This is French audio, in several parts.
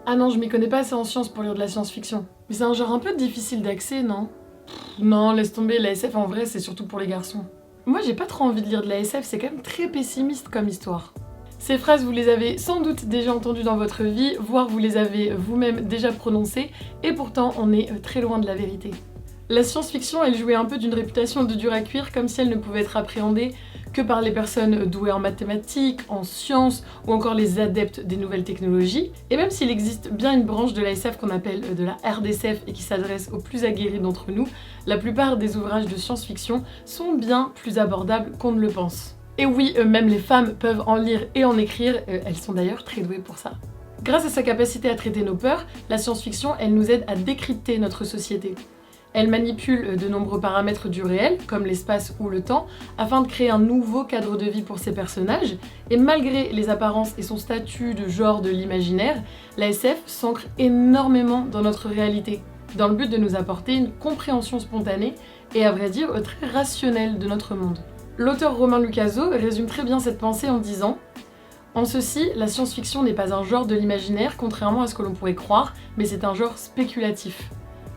Ah non, je m'y connais pas assez en sciences pour lire de la science-fiction. Mais c'est un genre un peu difficile d'accès, non? Non, laisse tomber, la SF en vrai c'est surtout pour les garçons. Moi j'ai pas trop envie de lire de la SF, c'est quand même très pessimiste comme histoire. Ces phrases vous les avez sans doute déjà entendues dans votre vie, voire vous les avez vous-même déjà prononcées, et pourtant on est très loin de la vérité. La science-fiction, elle jouait un peu d'une réputation de dur à cuire, comme si elle ne pouvait être appréhendée que par les personnes douées en mathématiques, en sciences, ou encore les adeptes des nouvelles technologies. Et même s'il existe bien une branche de la SF qu'on appelle de la RDSF et qui s'adresse aux plus aguerris d'entre nous, la plupart des ouvrages de science-fiction sont bien plus abordables qu'on ne le pense. Et oui, même les femmes peuvent en lire et en écrire, elles sont d'ailleurs très douées pour ça. Grâce à sa capacité à traiter nos peurs, la science-fiction, elle nous aide à décrypter notre société. Elle manipule de nombreux paramètres du réel, comme l'espace ou le temps, afin de créer un nouveau cadre de vie pour ses personnages, et malgré les apparences et son statut de genre de l'imaginaire, la SF s'ancre énormément dans notre réalité, dans le but de nous apporter une compréhension spontanée et à vrai dire très rationnelle de notre monde. L'auteur Romain Lucaso résume très bien cette pensée en disant « En ceci, la science-fiction n'est pas un genre de l'imaginaire, contrairement à ce que l'on pourrait croire, mais c'est un genre spéculatif.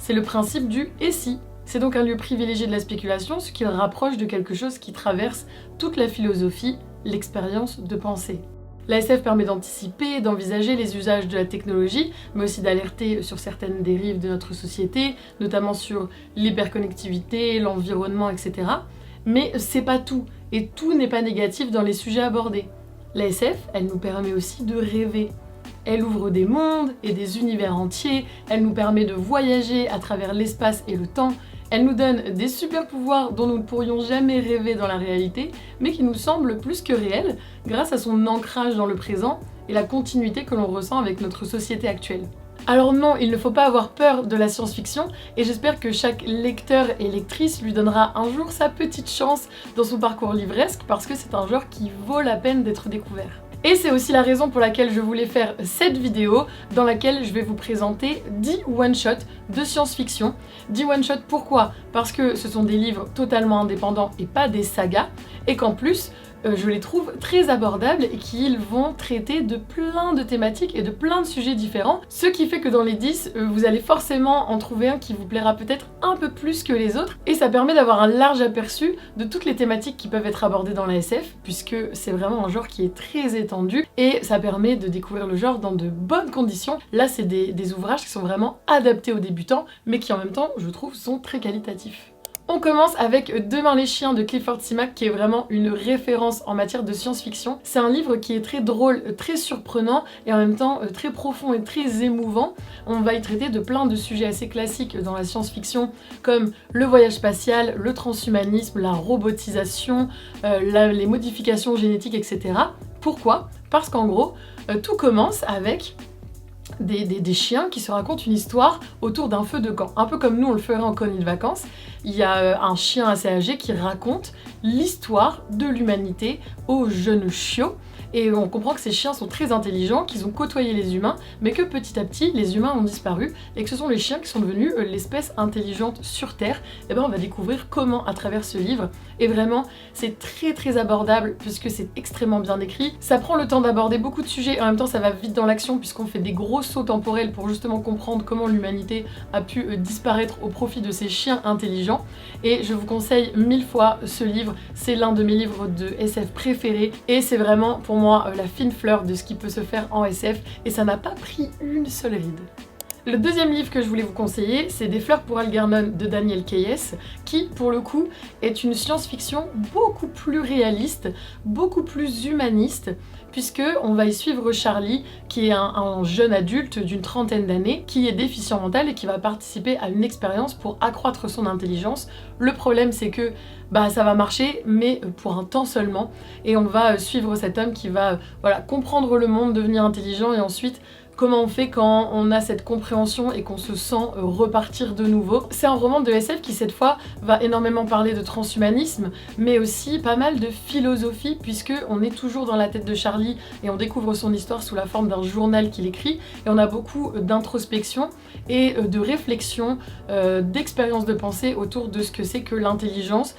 C'est le principe du « et si ». C'est donc un lieu privilégié de la spéculation, ce qui le rapproche de quelque chose qui traverse toute la philosophie, l'expérience de pensée. La SF permet d'anticiper, d'envisager les usages de la technologie, mais aussi d'alerter sur certaines dérives de notre société, notamment sur l'hyperconnectivité, l'environnement, etc. Mais c'est pas tout, et tout n'est pas négatif dans les sujets abordés. La SF, elle nous permet aussi de rêver. Elle ouvre des mondes et des univers entiers, elle nous permet de voyager à travers l'espace et le temps, elle nous donne des super pouvoirs dont nous ne pourrions jamais rêver dans la réalité, mais qui nous semblent plus que réels grâce à son ancrage dans le présent et la continuité que l'on ressent avec notre société actuelle. Alors non, il ne faut pas avoir peur de la science-fiction, et j'espère que chaque lecteur et lectrice lui donnera un jour sa petite chance dans son parcours livresque, parce que c'est un genre qui vaut la peine d'être découvert. Et c'est aussi la raison pour laquelle je voulais faire cette vidéo dans laquelle je vais vous présenter 10 one-shots de science-fiction. 10 one-shots pourquoi? Parce que ce sont des livres totalement indépendants et pas des sagas, et qu'en plus, je les trouve très abordables et qu'ils vont traiter de plein de thématiques et de plein de sujets différents, ce qui fait que dans les 10, vous allez forcément en trouver un qui vous plaira peut-être un peu plus que les autres, et ça permet d'avoir un large aperçu de toutes les thématiques qui peuvent être abordées dans la SF, puisque c'est vraiment un genre qui est très étendu, et ça permet de découvrir le genre dans de bonnes conditions. Là, c'est des ouvrages qui sont vraiment adaptés aux débutants, mais qui en même temps, je trouve, sont très qualitatifs. On commence avec Demain les chiens de Clifford Simak, qui est vraiment une référence en matière de science-fiction. C'est un livre qui est très drôle, très surprenant et en même temps très profond et très émouvant. On va y traiter de plein de sujets assez classiques dans la science-fiction, comme le voyage spatial, le transhumanisme, la robotisation, les modifications génétiques, etc. Pourquoi? Parce qu'en gros, tout commence avec des chiens qui se racontent une histoire autour d'un feu de camp. Un peu comme nous on le ferait en colonie de vacances. Il y a un chien assez âgé qui raconte l'histoire de l'humanité aux jeunes chiots. Et on comprend que ces chiens sont très intelligents, qu'ils ont côtoyé les humains, mais que petit à petit, les humains ont disparu, et que ce sont les chiens qui sont devenus l'espèce intelligente sur Terre. Et ben on va découvrir comment à travers ce livre. Et vraiment, c'est très abordable, puisque c'est extrêmement bien écrit. Ça prend le temps d'aborder beaucoup de sujets, et en même temps ça va vite dans l'action, puisqu'on fait des gros sauts temporels pour justement comprendre comment l'humanité a pu disparaître au profit de ces chiens intelligents. Et je vous conseille 1000 fois ce livre, c'est l'un de mes livres de SF préférés, et c'est vraiment pour moi la fine fleur de ce qui peut se faire en SF, et ça n'a pas pris une seule ride. Le deuxième livre que je voulais vous conseiller, c'est Des fleurs pour Algernon de Daniel Keyes, qui, pour le coup, est une science-fiction beaucoup plus réaliste, beaucoup plus humaniste, puisque on va y suivre Charlie, qui est un jeune adulte d'une trentaine d'années, qui est déficient mental et qui va participer à une expérience pour accroître son intelligence. Le problème, c'est que ça va marcher, mais pour un temps seulement, et on va suivre cet homme qui va comprendre le monde, devenir intelligent, et ensuite comment on fait quand on a cette compréhension et qu'on se sent repartir de nouveau. C'est un roman de SF qui cette fois va énormément parler de transhumanisme, mais aussi pas mal de philosophie, puisque on est toujours dans la tête de Charlie et on découvre son histoire sous la forme d'un journal qu'il écrit, et on a beaucoup d'introspection et de réflexion, d'expérience de pensée autour de ce que c'est que l'intelligence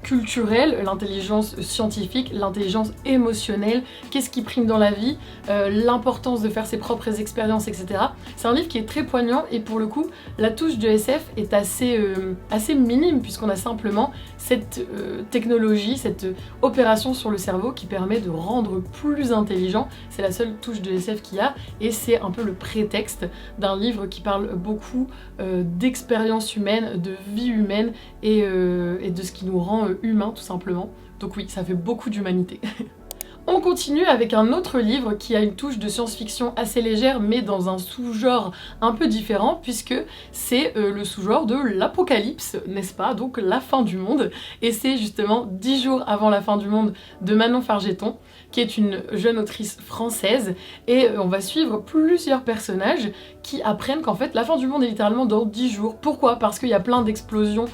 culturelle, l'intelligence scientifique, l'intelligence émotionnelle, qu'est-ce qui prime dans la vie, l'importance l'importance de faire ses propres expériences, etc. C'est un livre qui est très poignant et pour le coup, la touche de SF est assez minime puisqu'on a simplement cette technologie, cette opération sur le cerveau qui permet de rendre plus intelligent. C'est la seule touche de SF qu'il y a et c'est un peu le prétexte d'un livre qui parle beaucoup d'expérience humaine, de vie humaine et de ce qui nous rend humains tout simplement. Donc oui, ça fait beaucoup d'humanité. On continue avec un autre livre qui a une touche de science-fiction assez légère mais dans un sous-genre un peu différent puisque c'est le sous-genre de l'apocalypse, n'est-ce pas? Donc la fin du monde. Et c'est justement 10 jours avant la fin du monde de Manon Fargeton, qui est une jeune autrice française et on va suivre plusieurs personnages qui apprennent qu'en fait la fin du monde est littéralement dans 10 jours. Pourquoi? Parce qu'il y a plein d'explosions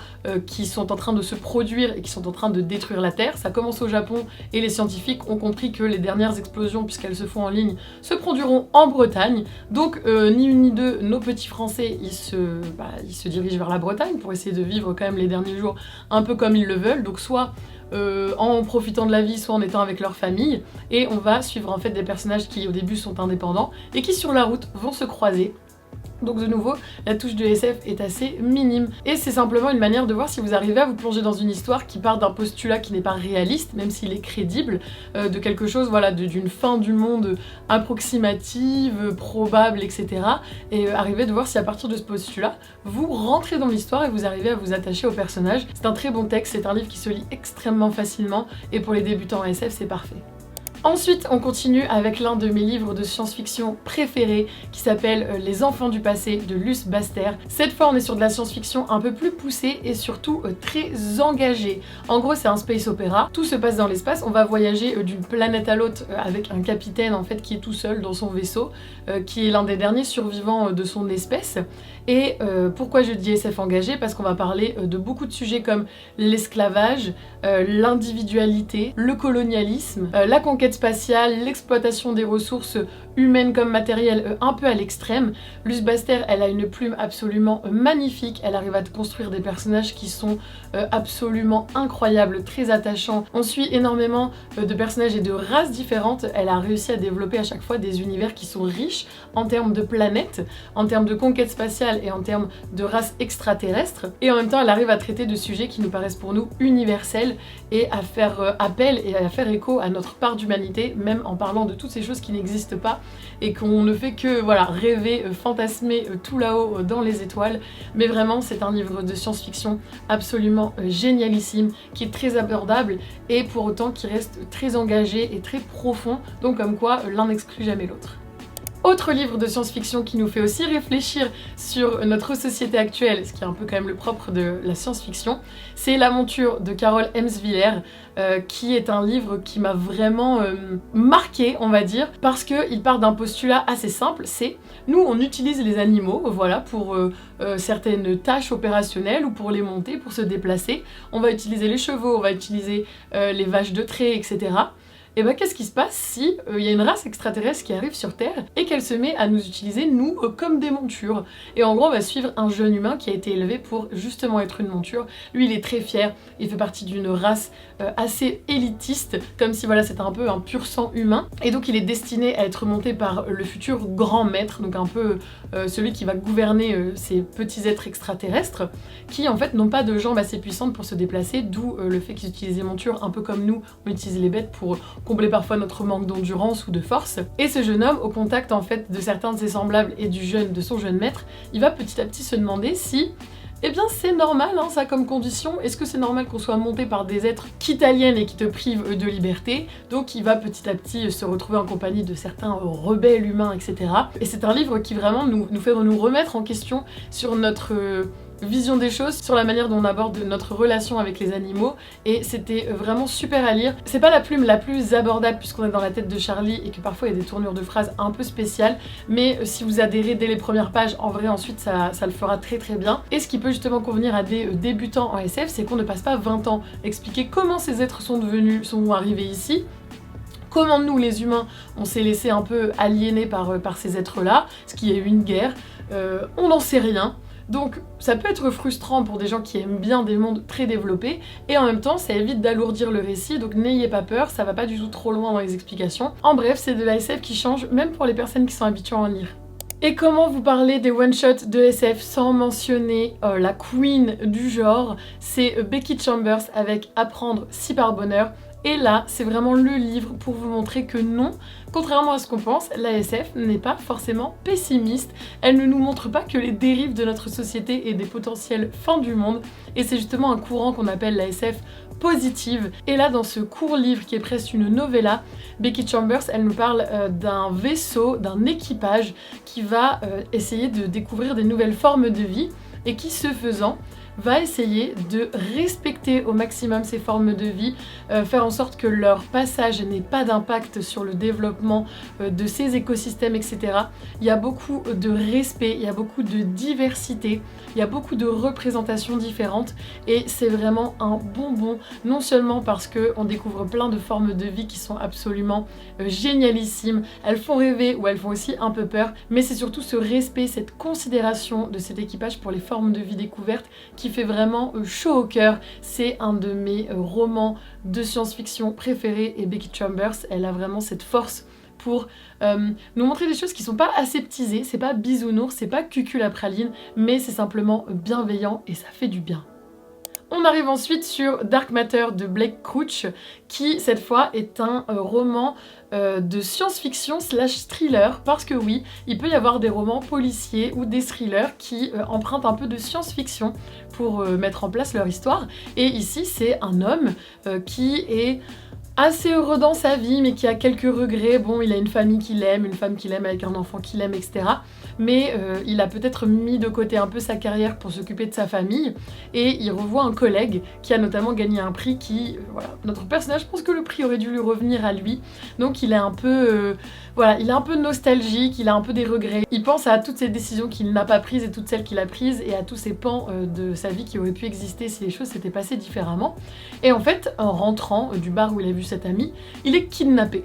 qui sont en train de se produire et qui sont en train de détruire la Terre. Ça commence au Japon et les scientifiques ont compris que les dernières explosions, puisqu'elles se font en ligne, se produiront en Bretagne. Donc ni une ni deux, nos petits Français, ils se dirigent vers la Bretagne pour essayer de vivre quand même les derniers jours un peu comme ils le veulent. Donc soit en profitant de la vie, soit en étant avec leur famille. Et on va suivre en fait des personnages qui au début sont indépendants et qui sur la route vont se croiser. Donc de nouveau, la touche de SF est assez minime. Et c'est simplement une manière de voir si vous arrivez à vous plonger dans une histoire qui part d'un postulat qui n'est pas réaliste, même s'il est crédible, de quelque chose, voilà, d'une fin du monde approximative, probable, etc. Et arriver de voir si à partir de ce postulat, vous rentrez dans l'histoire et vous arrivez à vous attacher au personnage. C'est un très bon texte, c'est un livre qui se lit extrêmement facilement et pour les débutants en SF, c'est parfait. Ensuite, on continue avec l'un de mes livres de science-fiction préférés qui s'appelle Les enfants du passé de Luce Baster. Cette fois, on est sur de la science-fiction un peu plus poussée et surtout très engagée. En gros, c'est un space opéra. Tout se passe dans l'espace. On va voyager d'une planète à l'autre avec un capitaine en fait qui est tout seul dans son vaisseau, qui est l'un des derniers survivants de son espèce. Et pourquoi je dis SF engagé? Parce qu'on va parler de beaucoup de sujets comme l'esclavage, l'individualité, le colonialisme, la conquête spatiale, l'exploitation des ressources humaines comme matérielles un peu à l'extrême. Luce Baster, elle a une plume absolument magnifique, elle arrive à construire des personnages qui sont absolument incroyables, très attachants. On suit énormément de personnages et de races différentes, elle a réussi à développer à chaque fois des univers qui sont riches en termes de planètes, en termes de conquête spatiale et en termes de races extraterrestres. Et en même temps, elle arrive à traiter de sujets qui nous paraissent pour nous universels et à faire appel et à faire écho à notre part d'humanité, même en parlant de toutes ces choses qui n'existent pas et qu'on ne fait que voilà, rêver, fantasmer tout là-haut dans les étoiles. Mais vraiment, c'est un livre de science-fiction absolument génialissime, qui est très abordable et pour autant qui reste très engagé et très profond, donc comme quoi l'un n'exclut jamais l'autre. Autre livre de science-fiction qui nous fait aussi réfléchir sur notre société actuelle, ce qui est un peu quand même le propre de la science-fiction, c'est L'aventure de Carole Emswiller, qui est un livre qui m'a vraiment marqué, on va dire, parce qu'il part d'un postulat assez simple, c'est nous on utilise les animaux, voilà, pour certaines tâches opérationnelles ou pour les monter, pour se déplacer, on va utiliser les chevaux, on va utiliser les vaches de trait, etc. Et bah qu'est-ce qui se passe si y a une race extraterrestre qui arrive sur Terre et qu'elle se met à nous utiliser, nous, comme des montures. Et en gros, on va suivre un jeune humain qui a été élevé pour justement être une monture. Lui, il est très fier, il fait partie d'une race assez élitiste, comme si voilà, c'était un peu un pur sang humain. Et donc il est destiné à être monté par le futur grand maître, donc un peu celui qui va gouverner ces petits êtres extraterrestres, qui en fait n'ont pas de jambes assez puissantes pour se déplacer, d'où le fait qu'ils utilisent les montures, un peu comme nous, on utilise les bêtes pour combler parfois notre manque d'endurance ou de force. Et ce jeune homme, au contact en fait de certains de ses semblables et de son jeune maître, il va petit à petit se demander si eh bien c'est normal hein, ça comme condition, est-ce que c'est normal qu'on soit monté par des êtres qui t'aliènent et qui te privent de liberté? Donc il va petit à petit se retrouver en compagnie de certains rebelles humains, etc. Et c'est un livre qui vraiment nous fait nous remettre en question sur notre vision des choses, sur la manière dont on aborde notre relation avec les animaux, et c'était vraiment super à lire. C'est pas la plume la plus abordable puisqu'on est dans la tête de Charlie et que parfois il y a des tournures de phrases un peu spéciales, mais si vous adhérez dès les premières pages, en vrai ensuite ça le fera très très bien. Et ce qui peut justement convenir à des débutants en SF, c'est qu'on ne passe pas 20 ans à expliquer comment ces êtres sont arrivés ici, comment nous les humains on s'est laissé un peu aliénés par ces êtres là, ce qui est une guerre, on n'en sait rien. Donc ça peut être frustrant pour des gens qui aiment bien des mondes très développés, et en même temps ça évite d'alourdir le récit, donc n'ayez pas peur, ça va pas du tout trop loin dans les explications. En bref, c'est de la SF qui change même pour les personnes qui sont habituées à en lire. Et comment vous parler des one-shots de SF sans mentionner la queen du genre, c'est Becky Chambers avec Apprendre si par bonheur. Et là, c'est vraiment le livre pour vous montrer que non, contrairement à ce qu'on pense, la SF n'est pas forcément pessimiste. Elle ne nous montre pas que les dérives de notre société et des potentielles fins du monde. Et c'est justement un courant qu'on appelle la SF positive. Et là, dans ce court livre qui est presque une novella, Becky Chambers, elle nous parle d'un vaisseau, d'un équipage qui va essayer de découvrir des nouvelles formes de vie et qui, ce faisant, va essayer de respecter au maximum ces formes de vie, faire en sorte que leur passage n'ait pas d'impact sur le développement de ces écosystèmes, etc. Il y a beaucoup de respect, il y a beaucoup de diversité, il y a beaucoup de représentations différentes et c'est vraiment un bonbon, non seulement parce qu'on découvre plein de formes de vie qui sont absolument génialissimes, elles font rêver ou elles font aussi un peu peur, mais c'est surtout ce respect, cette considération de cet équipage pour les formes de vie découvertes qui fait vraiment chaud au cœur. C'est un de mes romans de science-fiction préférés et Becky Chambers, elle a vraiment cette force pour nous montrer des choses qui sont pas aseptisées, c'est pas bisounours, c'est pas cucul à praline, mais c'est simplement bienveillant et ça fait du bien. On arrive ensuite sur Dark Matter de Blake Crouch, qui cette fois est un roman de science-fiction slash thriller, parce que oui, il peut y avoir des romans policiers ou des thrillers qui empruntent un peu de science-fiction pour mettre en place leur histoire. Et ici, c'est un homme qui est assez heureux dans sa vie, mais qui a quelques regrets. Bon, il a une famille qu'il aime, une femme qu'il aime avec un enfant qu'il aime, etc. Mais il a peut-être mis de côté un peu sa carrière pour s'occuper de sa famille, et il revoit un collègue qui a notamment gagné un prix qui, voilà, notre personnage pense que le prix aurait dû lui revenir à lui, donc il est un peu, voilà, il est un peu nostalgique, il a un peu des regrets, il pense à toutes ces décisions qu'il n'a pas prises et toutes celles qu'il a prises, et à tous ces pans de sa vie qui auraient pu exister si les choses s'étaient passées différemment. Et en fait, en rentrant du bar où il a vu cet ami, il est kidnappé.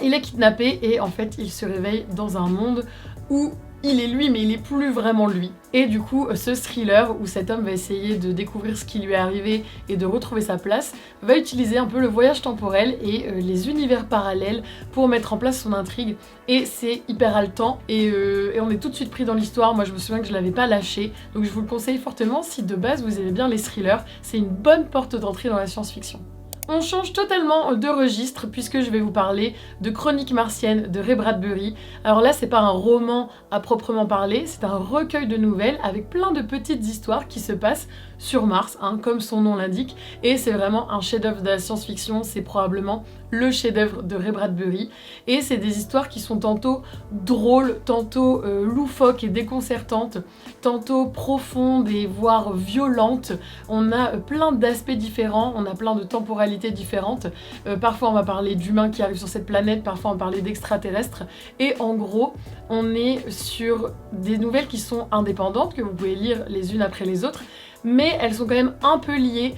Il est kidnappé et en fait il se réveille dans un monde où il est lui mais il est plus vraiment lui. Et du coup ce thriller où cet homme va essayer de découvrir ce qui lui est arrivé et de retrouver sa place va utiliser un peu le voyage temporel et les univers parallèles pour mettre en place son intrigue, et c'est hyper haletant et on est tout de suite pris dans l'histoire. Moi je me souviens que je l'avais pas lâché, donc je vous le conseille fortement si de base vous aimez bien les thrillers, c'est une bonne porte d'entrée dans la science-fiction. On change totalement de registre puisque je vais vous parler de Chroniques martiennes de Ray Bradbury. Alors là, c'est pas un roman à proprement parler, c'est un recueil de nouvelles avec plein de petites histoires qui se passent sur Mars, hein, comme son nom l'indique, et c'est vraiment un chef-d'œuvre de la science-fiction, c'est probablement le chef-d'œuvre de Ray Bradbury, et c'est des histoires qui sont tantôt drôles, tantôt loufoques et déconcertantes, tantôt profondes et voire violentes. On a plein d'aspects différents, on a plein de temporalités différentes, parfois on va parler d'humains qui arrivent sur cette planète, parfois on va parler d'extraterrestres, et en gros on est sur des nouvelles qui sont indépendantes, que vous pouvez lire les unes après les autres, mais elles sont quand même un peu liées,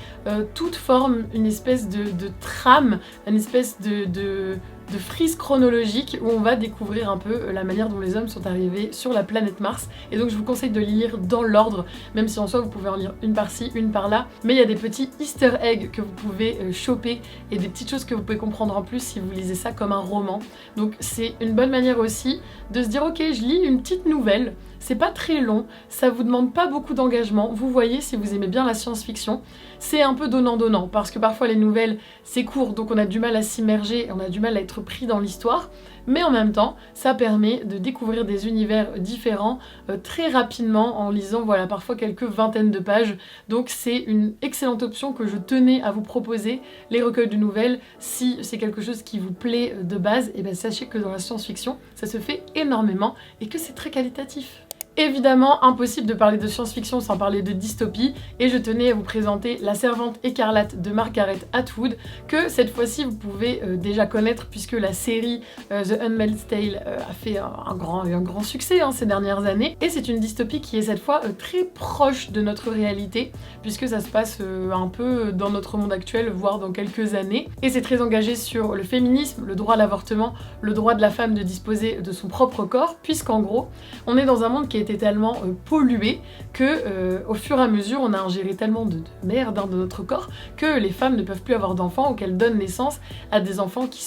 toutes forment une espèce de trame, une espèce de frise chronologique où on va découvrir un peu la manière dont les hommes sont arrivés sur la planète Mars, et donc je vous conseille de les lire dans l'ordre, même si en soi vous pouvez en lire une par-ci, une par-là, mais il y a des petits easter eggs que vous pouvez choper et des petites choses que vous pouvez comprendre en plus si vous lisez ça comme un roman. Donc c'est une bonne manière aussi de se dire ok, je lis une petite nouvelle, c'est pas très long, ça vous demande pas beaucoup d'engagement, vous voyez si vous aimez bien la science-fiction, c'est un peu donnant-donnant, parce que parfois les nouvelles c'est court, donc on a du mal à s'immerger, on a du mal à être pris dans l'histoire, mais en même temps ça permet de découvrir des univers différents très rapidement en lisant voilà parfois quelques vingtaines de pages, donc c'est une excellente option que je tenais à vous proposer. Les recueils de nouvelles, si c'est quelque chose qui vous plaît de base, et bien sachez que dans la science-fiction ça se fait énormément et que c'est très qualitatif. Évidemment, impossible de parler de science-fiction sans parler de dystopie, et je tenais à vous présenter La Servante écarlate de Margaret Atwood, que cette fois-ci vous pouvez déjà connaître puisque la série The Handmaid's Tale a fait un grand succès ces dernières années, et c'est une dystopie qui est cette fois très proche de notre réalité, puisque ça se passe un peu dans notre monde actuel, voire dans quelques années, et c'est très engagé sur le féminisme, le droit à l'avortement, le droit de la femme de disposer de son propre corps, puisqu'en gros, on est dans un monde qui est été tellement polluée que au fur et à mesure on a ingéré tellement de merde dans notre corps que les femmes ne peuvent plus avoir d'enfants ou qu'elles donnent naissance à des enfants qui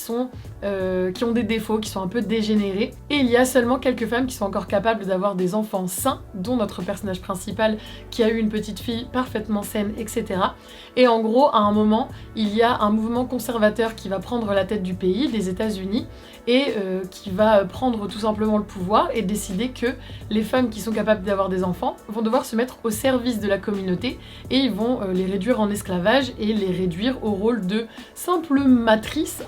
ont des défauts, qui sont un peu dégénérés. Et il y a seulement quelques femmes qui sont encore capables d'avoir des enfants sains, dont notre personnage principal qui a eu une petite fille parfaitement saine, etc. Et en gros, à un moment, il y a un mouvement conservateur qui va prendre la tête du pays, des États-Unis, et qui va prendre tout simplement le pouvoir et décider que les femmes qui sont capables d'avoir des enfants vont devoir se mettre au service de la communauté et ils vont les réduire en esclavage et les réduire au rôle de simples matrices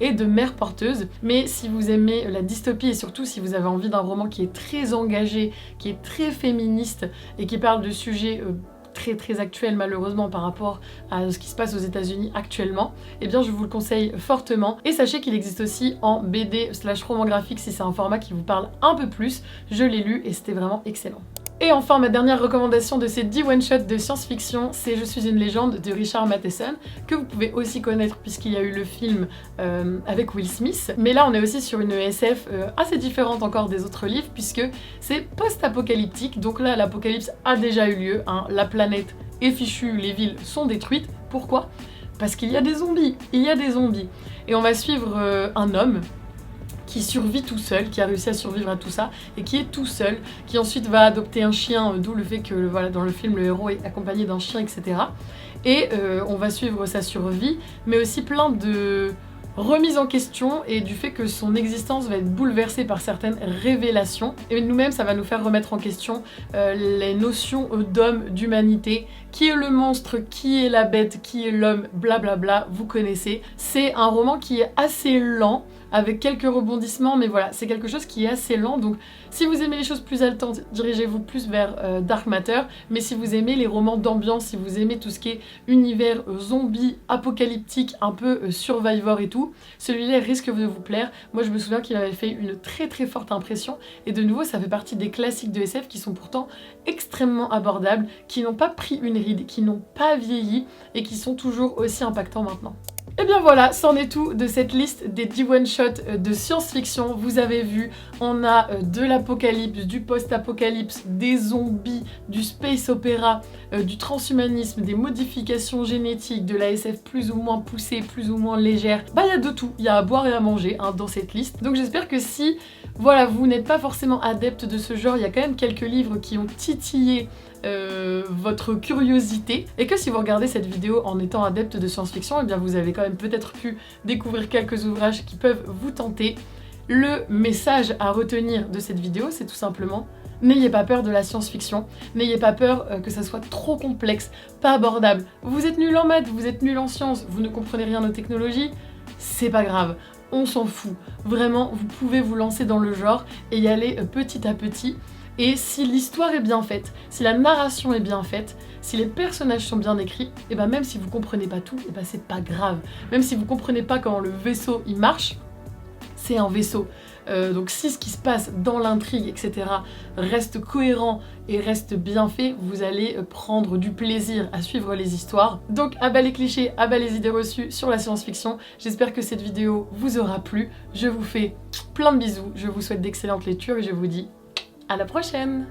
et de mères porteuses. Mais si vous aimez la dystopie et surtout si vous avez envie d'un roman qui est très engagé, qui est très féministe et qui parle de sujets très actuel malheureusement par rapport à ce qui se passe aux États-Unis actuellement, eh bien je vous le conseille fortement. Et sachez qu'il existe aussi en BD/roman graphique si c'est un format qui vous parle un peu plus. Je l'ai lu et c'était vraiment excellent. Et enfin, ma dernière recommandation de ces 10 one-shots de science-fiction, c'est Je suis une légende de Richard Matheson, que vous pouvez aussi connaître puisqu'il y a eu le film avec Will Smith. Mais là, on est aussi sur une SF assez différente encore des autres livres puisque c'est post-apocalyptique. Donc là, l'apocalypse a déjà eu lieu, la planète est fichue, les villes sont détruites. Pourquoi ? Parce qu'il y a des zombies. Il y a des zombies. Et on va suivre un homme qui survit tout seul, qui a réussi à survivre à tout ça, et qui est tout seul, qui ensuite va adopter un chien, d'où le fait que voilà, dans le film le héros est accompagné d'un chien, etc. Et on va suivre sa survie, mais aussi plein de remise en question et du fait que son existence va être bouleversée par certaines révélations. Et nous-mêmes, ça va nous faire remettre en question les notions d'homme, d'humanité, qui est le monstre, qui est la bête, qui est l'homme, blablabla, vous connaissez. C'est un roman qui est assez lent, avec quelques rebondissements, mais voilà, c'est quelque chose qui est assez lent, donc si vous aimez les choses plus haletantes, dirigez-vous plus vers Dark Matter, mais si vous aimez les romans d'ambiance, si vous aimez tout ce qui est univers zombie, apocalyptique, un peu Survivor et tout, celui-là risque de vous plaire. Moi je me souviens qu'il avait fait une très forte impression, et de nouveau ça fait partie des classiques de SF qui sont pourtant extrêmement abordables, qui n'ont pas pris une ride, qui n'ont pas vieilli, et qui sont toujours aussi impactants maintenant. Et bien voilà, c'en est tout de cette liste des 10 one-shots de science-fiction. Vous avez vu, on a de l'apocalypse, du post-apocalypse, des zombies, du space opéra, du transhumanisme, des modifications génétiques, de la SF plus ou moins poussée, plus ou moins légère. Bah il y a de tout, il y a à boire et à manger dans cette liste. Donc j'espère que si, voilà, vous n'êtes pas forcément adepte de ce genre, il y a quand même quelques livres qui ont titillé votre curiosité et que si vous regardez cette vidéo en étant adepte de science-fiction, eh bien vous avez quand même peut-être pu découvrir quelques ouvrages qui peuvent vous tenter. Le message à retenir de cette vidéo, c'est tout simplement: n'ayez pas peur de la science-fiction, n'ayez pas peur que ça soit trop complexe, pas abordable. Vous êtes nul en maths, vous êtes nul en sciences, vous ne comprenez rien aux technologies, c'est pas grave. On s'en fout. Vraiment, vous pouvez vous lancer dans le genre et y aller petit à petit. Et si l'histoire est bien faite, si la narration est bien faite, si les personnages sont bien écrits, et ben même si vous comprenez pas tout, et ben c'est pas grave. Même si vous comprenez pas comment le vaisseau il marche, c'est un vaisseau. Donc si ce qui se passe dans l'intrigue, etc. reste cohérent et reste bien fait, vous allez prendre du plaisir à suivre les histoires. Donc à bas les clichés, à bas les idées reçues sur la science-fiction. J'espère que cette vidéo vous aura plu. Je vous fais plein de bisous, je vous souhaite d'excellentes lectures et je vous dis à la prochaine!